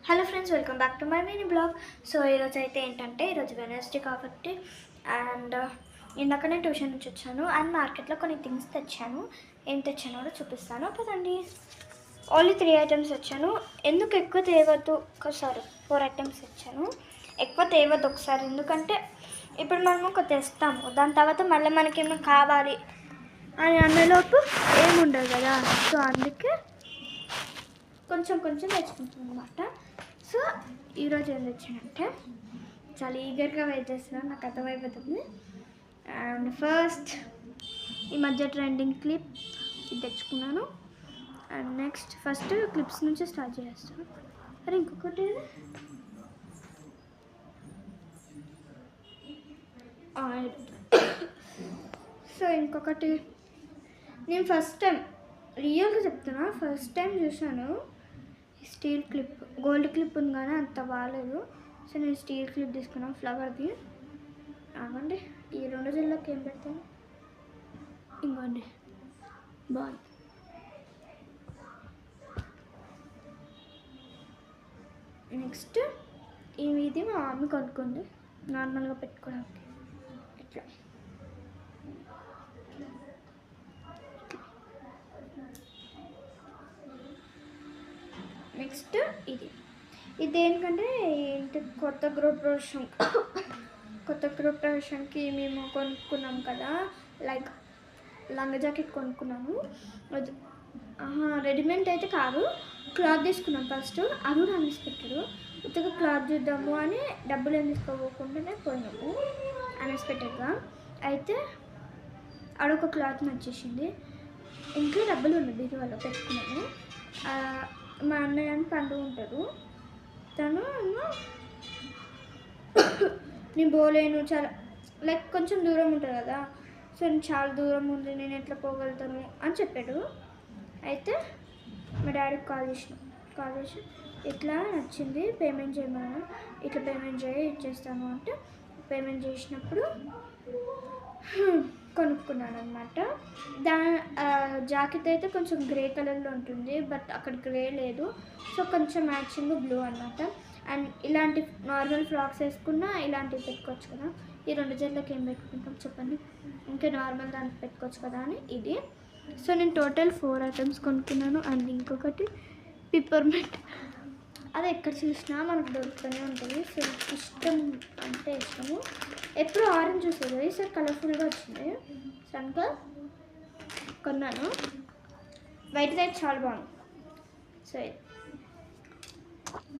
Hello friends, welcome back to my mini blog. So ఈరోజు అయితే ఏంటంటే ఈరోజు వెనస్డే కాబట్టి అండ్ ఇందాకనే ట్యూషన్ నుంచి వచ్చాను అండ్ మార్కెట్లో కొన్ని థింగ్స్ తెచ్చాను. ఏం తెచ్చానో కూడా చూపిస్తాను కదండి. ఓన్లీ 3 ఐటమ్స్ తెచ్చాను. ఎందుకు ఎక్కువ తేవద్దు, ఒకసారి 4 ఐటమ్స్ తెచ్చాను. ఎక్కువ తేవద్దు ఒకసారి, ఎందుకంటే ఇప్పుడు మనము ఒక తెస్తాము, దాని తర్వాత మళ్ళీ మనకేమైనా కావాలి అని అన్నలోపు ఏముండదు కదా. సో అందుకే కొంచెం కొంచెం తెచ్చుకుంటాను అనమాట. సో ఈరోజు ఏం తెచ్చానంటే చాలా ఈగర్గా వెయిట్ చేస్తున్నాను, నాకు అర్థమైపోతుంది. అండ్ ఫస్ట్ ఈ మధ్య ట్రెండింగ్ క్లిప్ ఇది తెచ్చుకున్నాను. అండ్ నెక్స్ట్ ఫస్ట్ క్లిప్స్ నుంచి స్టార్ట్ చేస్తాను. అరే ఇంకొకటి సో ఇంకొకటి నేను ఫస్ట్ టైం రియల్గా చెప్తున్నా, ఫస్ట్ టైం చూసాను స్టీల్ క్లిప్. గోల్డ్ క్లిప్ ఉంది కానీ అంత బాగాలేదు. సో నేను స్టీల్ క్లిప్ తీసుకున్నాను ఫ్లవర్ది. అవ్వండి ఈ 2 జిల్లాకి ఏం పెడతాను, ఇంకోండి బాగుంది. నెక్స్ట్ ఇది మా మమ్మీ కొనుక్కుంది నార్మల్గా పెట్టుకోవడానికి. ఇట్లా నెక్స్ట్ ఇది ఏంటంటే ఏంటి కొత్త గ్రూప్ ప్రవేశంకి మేము కొనుక్కున్నాం కదా, లైక్ లంగా జాకెట్ కొనుక్కున్నాము. రెడీమేడ్ అయితే కాదు, క్లాత్ తీసుకున్నాం ఫస్ట్. అది కూడా అనేసి పెట్టాడు. ఉత్తగా క్లాత్ చూద్దాము అని డబ్బులు ఏం తీసుకోకుండానే పోయినాము అన్ఎక్స్పెక్టెడ్గా. అయితే ఆడొక క్లాత్ నచ్చేసింది, ఇంకా డబ్బులు ఉన్నాయి బీరువాలో పెట్టుకున్నాము. మా అన్నయ్య అని పండుగ ఉంటాడు, తను నేను పోలేను, చాలా లైక్ కొంచెం దూరం ఉంటుంది కదా. సో చాలా దూరం ఉంది, నేను ఎట్లా పోగలుగుతాను అని చెప్పాడు. అయితే మా డాడీకి కాల్ చేసి ఇట్లా నచ్చింది పేమెంట్ చేయమన్నా, ఇట్లా పేమెంట్ ఇచ్చేస్తాను అంటే పేమెంట్ చేసినప్పుడు కొనుక్కున్నాను అనమాట. జాకెట్ అయితే కొంచెం గ్రే కలర్లో ఉంటుంది, బట్ అక్కడ గ్రే లేదు. సో కొంచెం మ్యాచింగ్ బ్లూ అనమాట. అండ్ ఇలాంటి నార్మల్ ఫ్రాక్స్ వేసుకున్నా ఇలాంటివి పెట్టుకోవచ్చు కదా. ఈ 2 జట్లకి ఏం పెట్టుకుంటాం చెప్పండి, ఇంకా నార్మల్ దానికి పెట్టుకోవచ్చు కదా అని ఇది. సో నేను టోటల్ 4 ఐటమ్స్ కొనుక్కున్నాను. అండ్ ఇంకొకటి పిప్పర్మెంట్, అది ఎక్కడ చూసినా మనకు దొరుకుతూనే ఉంటుంది. సో ఇష్టం అంటే ఇష్టము. ఎప్పుడు ఆరెంజ్ చూసేది, ఈసారి కలర్ఫుల్గా వచ్చింది కనుక కొన్నాను. వైట్ అయితే చాలా బాగుంది. సో